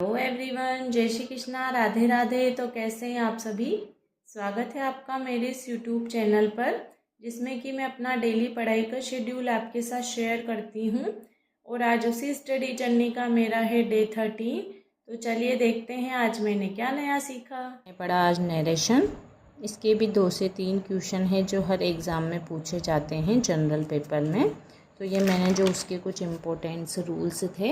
Hello everyone, जय श्री कृष्णा, राधे राधे। तो कैसे हैं आप सभी। स्वागत है आपका मेरे इस यूट्यूब चैनल पर, जिसमें कि मैं अपना डेली पढ़ाई का शेड्यूल आपके साथ शेयर करती हूँ। और आज उसी स्टडी जर्नी का मेरा है डे 13। तो चलिए देखते हैं आज मैंने क्या नया सीखा। मैं पढ़ा आज नरेशन। इसके भी 2 से 3 क्वेश्चन हैं जो हर एग्ज़ाम में पूछे जाते हैं जनरल पेपर में। तो ये मैंने जो उसके कुछ इम्पोर्टेंट्स रूल्स थे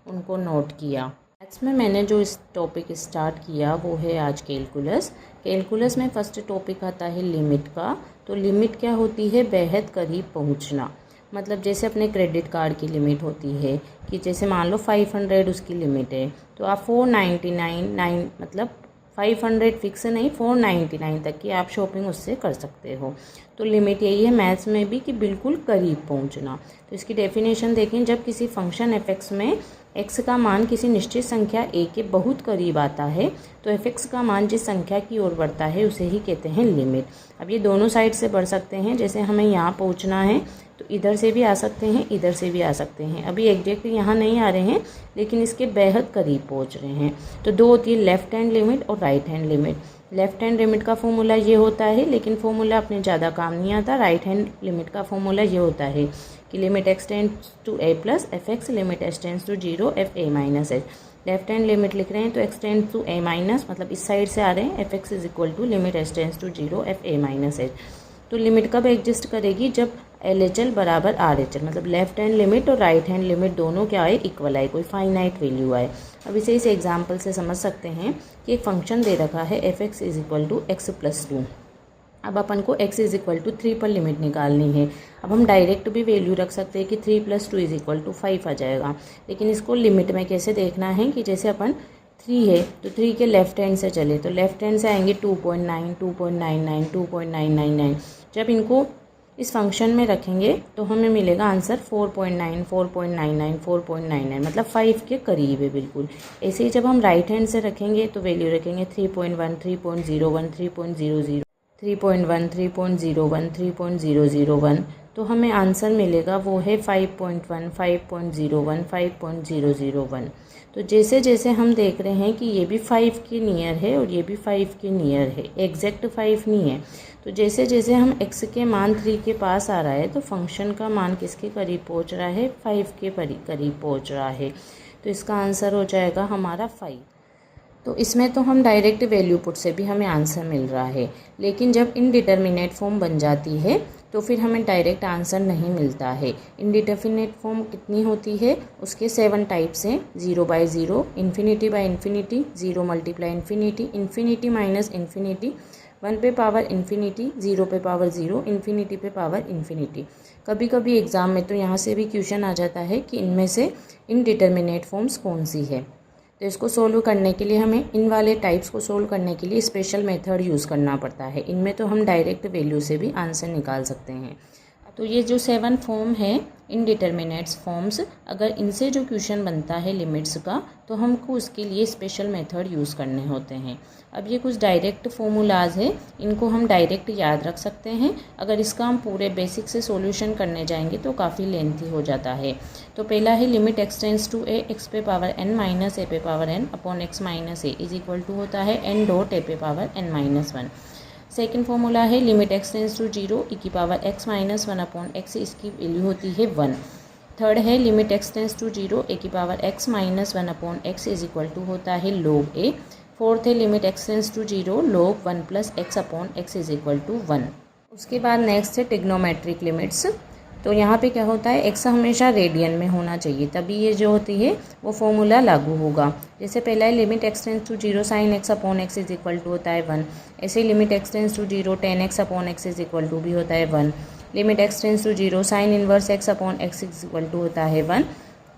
उनको नोट किया। मैथ्स में मैंने जो इस टॉपिक स्टार्ट किया वो है आज कैलकुलस। कैलकुलस में फर्स्ट टॉपिक आता है लिमिट का। तो लिमिट क्या होती है? बेहद करीब पहुंचना। मतलब जैसे अपने क्रेडिट कार्ड की लिमिट होती है कि जैसे मान लो 500 उसकी लिमिट है, तो आप 499 मतलब 500 फिक्स नहीं, 499 तक की आप शॉपिंग उससे कर सकते हो। तो लिमिट यही है मैथ्स में भी कि बिल्कुल करीब पहुंचना। तो इसकी डेफिनेशन देखें, जब किसी फंक्शन एफ में x का मान किसी निश्चित संख्या a के बहुत करीब आता है तो f(x) का मान जिस संख्या की ओर बढ़ता है उसे ही कहते हैं लिमिट। अब ये दोनों साइड से बढ़ सकते हैं, जैसे हमें यहाँ पहुँचना है तो इधर से भी आ सकते हैं, इधर से भी आ सकते हैं। अभी एग्जैक्ट यहाँ नहीं आ रहे हैं लेकिन इसके बेहद करीब पहुँच रहे हैं। तो दो होती है लेफ्ट हैंड लिमिट और right hand limit. Left hand limit का फॉर्मूला ये होता है, लेकिन फॉर्मूला अपने ज़्यादा काम नहीं आता। राइट हैंड लिमिट का फॉर्मूला ये होता है कि limit x tends to a plus f x, limit h tends to 0 f a minus h. Left hand limit लिख रहे हैं तो x tends to a minus, मतलब इस साइड से आ रहे हैं, f x is equal to limit h tends to 0 f a minus h. तो लिमिट कब एग्जिस्ट करेगी? जब LHL बराबर RHL, मतलब लेफ्ट हैंड लिमिट और राइट हैंड लिमिट दोनों क्या आए? इक्वल आए, कोई फाइनाइट वैल्यू आए। अब इसे इस एग्जाम्पल से समझ सकते हैं कि एक फंक्शन दे रखा है f x is equal to x plus 2। अब अपन को x इज इक्वल टू 3 पर लिमिट निकालनी है। अब हम डायरेक्ट भी वैल्यू रख सकते हैं कि 3 प्लस 2 इज इक्वल टू 5 आ जाएगा, लेकिन इसको लिमिट में कैसे देखना है कि जैसे अपन 3 है तो 3 के लेफ्ट हैंड से चले तो लेफ्ट हैंड से आएंगे 2.9, 2.99, 2.999। जब इनको इस फंक्शन में रखेंगे तो हमें मिलेगा आंसर 4.9, 4.99, 4.99, मतलब 5 के करीब है बिल्कुल। ऐसे ही जब हम राइट हैंड से रखेंगे तो वैल्यू रखेंगे 3.1, 3.01, 3.00, 3.1, 3.01, 3.001। तो हमें आंसर मिलेगा वो है 5.1, 5.01, 5.001। तो जैसे जैसे हम देख रहे हैं कि ये भी 5 के नियर है और ये भी 5 के नियर है, एग्जैक्ट 5 नहीं है। तो जैसे जैसे हम x के मान 3 के पास आ रहा है तो फंक्शन का मान किसके करीब पहुंच रहा है? 5 के करीब पहुंच रहा है। तो इसका आंसर हो जाएगा हमारा 5। तो इसमें तो हम डायरेक्ट वैल्यू पुट से भी हमें आंसर मिल रहा है, लेकिन जब इनडिटर्मिनेट फॉर्म बन जाती है तो फिर हमें डायरेक्ट आंसर नहीं मिलता है। इनडिटर्मिनेट फॉर्म कितनी होती है? उसके 7 टाइप्स हैं। 0/0, infinity by infinity, 0 multiply infinity, infinity minus infinity, 1 पे पावर इन्फिनिटी, 0 पे पावर 0, इन्फिनिटी पे पावर इन्फिनिटी। कभी कभी एग्ज़ाम में तो यहाँ से भी क्वेश्चन आ जाता है कि इनमें से इनडिटर्मिनेट फॉर्म्स कौन सी है। तो इसको सोल्व करने के लिए हमें इन वाले टाइप्स को सोल्व करने के लिए स्पेशल मेथड यूज़ करना पड़ता है। इनमें तो हम डायरेक्ट वैल्यू से भी आंसर निकाल सकते हैं। तो ये जो 7 फॉर्म है इनडिटर्मिनेट्स फॉर्म्स, अगर इनसे जो क्वेश्चन बनता है लिमिट्स का तो हमको उसके लिए स्पेशल मेथड यूज़ करने होते हैं। अब ये कुछ डायरेक्ट फॉर्मूलाज है, इनको हम डायरेक्ट याद रख सकते हैं। अगर इसका हम पूरे बेसिक से सॉल्यूशन करने जाएंगे तो काफ़ी लेंथी हो जाता है। तो पहला है limit x tends to a, x पे पावर n माइनस a पे power n upon x minus a is equal to होता है n डॉट a पे power n minus 1। Second formula है limit x tends to 0 e की power x minus 1 upon x, इसकी value होती है 1। Third है limit x tends to 0 a की power x minus 1 upon x is equal to होता है log a। फोर्थ है limit x tends to 0 log 1 plus x upon x is equal to 1। उसके बाद नेक्स्ट है ट्रिग्नोमेट्रिक लिमिट्स। तो यहाँ पे क्या होता है, x हमेशा रेडियन में होना चाहिए, तभी ये जो होती है वो फॉर्मूला लागू होगा। जैसे पहला है limit x tends to 0 sine x upon x is equal to होता है 1। ऐसे limit x tends to 0 tan x upon x is equal to भी होता है 1। Limit x tends to 0 sine inverse x upon x is equal to होता है 1।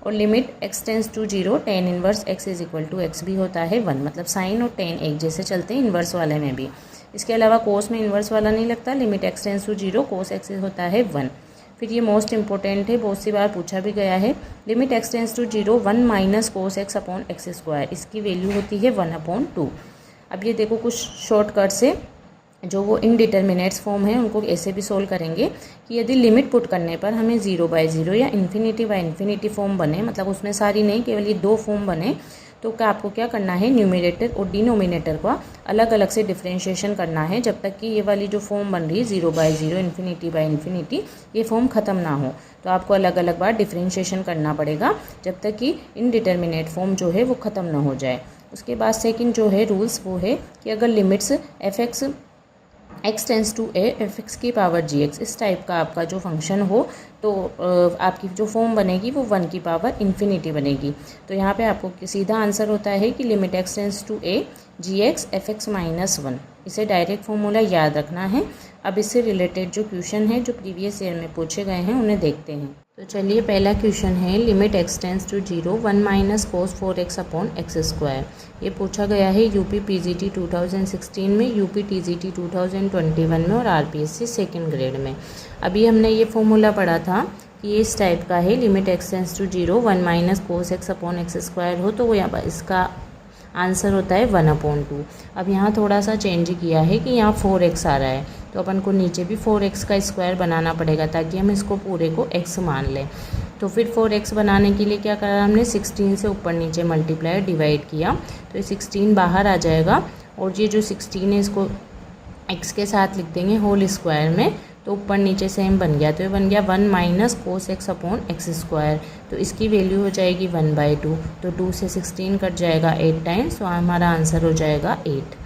और limit x tends to 0 tan inverse x is equal to x भी होता है 1। मतलब साइन और tan एक जैसे चलते हैं इन्वर्स वाले में भी। इसके अलावा कोस में इन्वर्स वाला नहीं लगता। Limit x tends to 0 cos x होता है 1। फिर ये मोस्ट इंपॉर्टेंट है, बहुत सी बार पूछा भी गया है। Limit x tends to 0 1 minus cos x upon x square, इसकी वैल्यू होती है 1/2। अब ये देखो कुछ शॉर्टकट से जो वो इनडिटर्मिनेट्स फॉर्म है उनको ऐसे भी सोल्व करेंगे कि यदि लिमिट पुट करने पर हमें 0/0 या इन्फिनिटी बाय इन्फिनिटी फॉर्म बने, मतलब उसमें सारी नहीं केवल ये 2 फॉर्म बने, तो क्या आपको क्या करना है, न्यूमरेटर और डिनोमिनेटर का अलग अलग से डिफ्रेंशिएशन करना है जब तक कि ये वाली जो फॉर्म बन रही है 0/0 इन्फिनिटी ये फॉर्म ख़त्म ना हो। तो आपको अलग अलग बार डिफ्रेंशिएशन करना पड़ेगा जब तक कि इनडिटर्मिनेट फॉर्म जो है वो ख़त्म ना हो जाए। उसके बाद सेकंड जो है रूल्स वो है कि अगर limits x tends to a f(x) की पावर gx इस टाइप का आपका जो फंक्शन हो तो आपकी जो फॉर्म बनेगी वो 1 की पावर इन्फिनिटी बनेगी। तो यहाँ पे आपको सीधा आंसर होता है कि limit x tends to a gx f(x) - 1। इसे डायरेक्ट फॉर्मूला याद रखना है। अब इससे रिलेटेड जो क्वेश्चन है जो प्रीवियस ईयर में पूछे गए हैं उन्हें देखते हैं। तो चलिए पहला क्वेश्चन है limit x tends to 0 1 - cos 4x upon x²। ये पूछा गया है यूपी पीजीटी 2016 में, यूपी टीजीटी 2021 में और आरपीएससी सेकंड ग्रेड में। अभी हमने ये फॉर्मूला पढ़ा था कि ये इस टाइप का है, limit x tends to 0 1 - cos x upon x² हो तो वो यहाँ पर इसका आंसर होता है 1/2। अब यहाँ थोड़ा सा चेंज किया है कि यहाँ 4x आ रहा है तो अपन को नीचे भी 4x का स्क्वायर बनाना पड़ेगा ताकि हम इसको पूरे को x मान लें। तो फिर 4x बनाने के लिए क्या करा हमने, 16 से ऊपर नीचे मल्टीप्लाई डिवाइड किया तो ये 16 बाहर आ जाएगा और ये जो 16 है इसको x के साथ लिख देंगे होल स्क्वायर में तो ऊपर नीचे सेम बन गया। तो ये बन गया 1 - cos x अपॉन x²। तो इसकी वैल्यू हो जाएगी 1/2। तो 2 से 16 कट जाएगा 8 टाइम्स, तो हमारा आंसर हो जाएगा 8।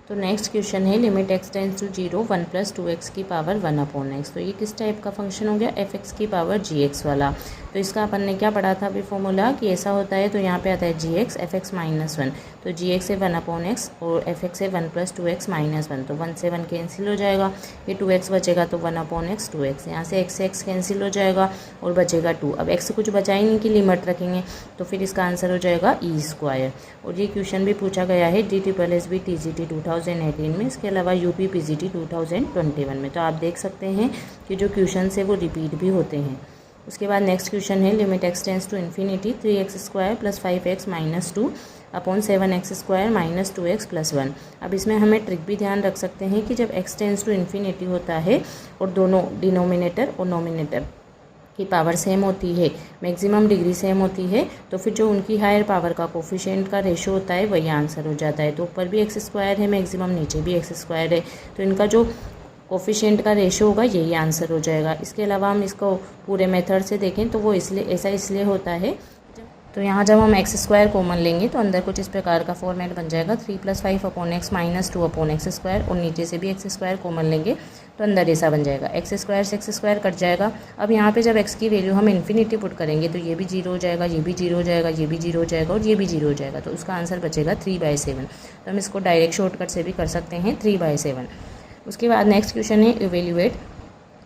तो नेक्स्ट क्वेश्चन है limit x tends to 0 1 + 2x की पावर 1/x। तो ये किस टाइप का फंक्शन हो गया, f(x) की पावर gx वाला। तो इसका अपन ने क्या पढ़ा था अभी फॉर्मूला कि ऐसा होता है तो यहाँ पे आता है gx f(x) - 1। तो gx है 1/x और f(x) है 1 + 2x - 1। तो 1 से 1 कैंसिल हो जाएगा, ये 2x बचेगा तो 1/x 2x। यहाँ से x से x कैंसिल हो जाएगा और बचेगा 2। अब x कुछ बचा ही नहीं कि लिमिट रखेंगे तो फिर इसका आंसर हो जाएगा e²। और ये क्वेश्चन भी पूछा गया है DSSB TGT 2018 में, इसके अलावा यूपी पीजीटी 2021 में। तो आप देख सकते हैं कि जो क्वेश्चन है वो रिपीट भी होते हैं। उसके बाद नेक्स्ट क्वेश्चन है limit x tends to infinity 3x² + 5x - 2 upon 7x² - 2x + 1। अब इसमें हमें ट्रिक भी ध्यान रख सकते हैं कि जब x टेंस टू इन्फिनिटी होता है और दोनों डिनोमिनेटर और नोमिनेटर की पावर सेम होती है, मैक्सिमम डिग्री सेम होती है, तो फिर जो उनकी हायर पावर का कोफिशिएंट का रेशो होता है वही आंसर हो जाता है। तो ऊपर भी x² है मैक्सिमम, नीचे भी x² है, तो इनका जो कोफिशिएंट का रेशो होगा यही आंसर हो जाएगा। इसके अलावा हम इसको पूरे मेथड से देखें तो वो इसलिए होता है, तो यहाँ जब हम x² कॉमन लेंगे तो अंदर कुछ इस प्रकार का फॉर्मेट बन जाएगा 3 + 5/x - 2/x²। और नीचे से भी x² कॉमन लेंगे तो अंदर ऐसा बन जाएगा, x² से x² कट जाएगा। अब यहाँ पे जब x की वैल्यू हम इन्फिनिटी पुट करेंगे तो ये भी 0 हो जाएगा, ये भी 0 हो जाएगा, ये भी 0 हो जाएगा और ये भी 0 हो जाएगा। तो उसका आंसर बचेगा 3/7। तो हम इसको डायरेक्ट शॉर्टकट से भी कर सकते हैं 3/7। उसके बाद नेक्स्ट क्वेश्चन है evaluate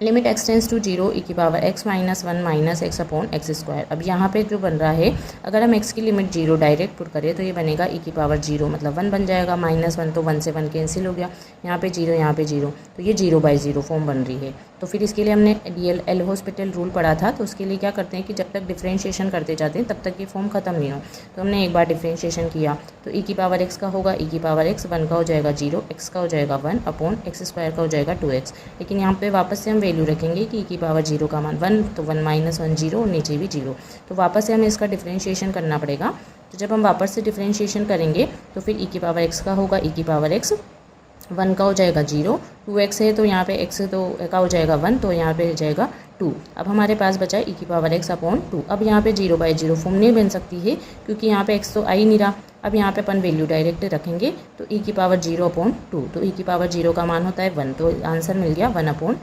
limit x tends to 0 e की power x - 1 - x upon x²। अब यहाँ पे जो बन रहा है अगर हम x की लिमिट 0 डायरेक्ट पुट करें तो ये बनेगा e की पावर 0 मतलब 1 बन जाएगा, -1 तो 1 से 1 कैंसिल हो गया, यहाँ पे 0 यहाँ पे 0, तो ये 0/0 फॉर्म बन रही है। तो फिर इसके लिए हमने एल हॉस्पिटल रूल पढ़ा था, तो उसके लिए क्या करते हैं कि जब तक डिफ्रेंशिएशन करते जाते हैं तब तक ये फॉर्म खत्म नहीं हो। तो हमने एक बार डिफ्रेंशिएशन किया तो e की पावर x का होगा e की पावर x, 1 का हो जाएगा 0, x का हो जाएगा 1 अपॉन x² का हो जाएगा 2x। लेकिन यहाँ पे वापस से हम वैल्यू रखेंगे कि e की पावर 0 का मान 1, तो 1 - 1 0 और नीचे भी 0, तो वापस से हमें इसका डिफ्रेंशिएशन करना पड़ेगा। तो जब हम वापस से डिफ्रेंशिएशन करेंगे तो फिर e की पावर x का होगा e की पावर x, 1 का हो जाएगा 0, 2x है तो यहाँ पे x तो का हो जाएगा 1, तो यहाँ पे हो जाएगा 2। अब हमारे पास बचा e की पावर x अपॉन 2। अब यहाँ पे 0/0 फॉर्म नहीं बन सकती है क्योंकि यहाँ पे x तो आ ही नहीं रहा। अब यहाँ पे अपन वैल्यू डायरेक्ट रखेंगे तो e की पावर 0 अपॉन 2, तो e की पावर 0 का मान होता है 1, तो आंसर मिल गया 1/2।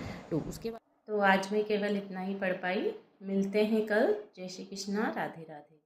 उसके बाद तो आज मैं केवल इतना ही पढ़ पाई, मिलते हैं कल। जय श्री कृष्णा, राधे राधे।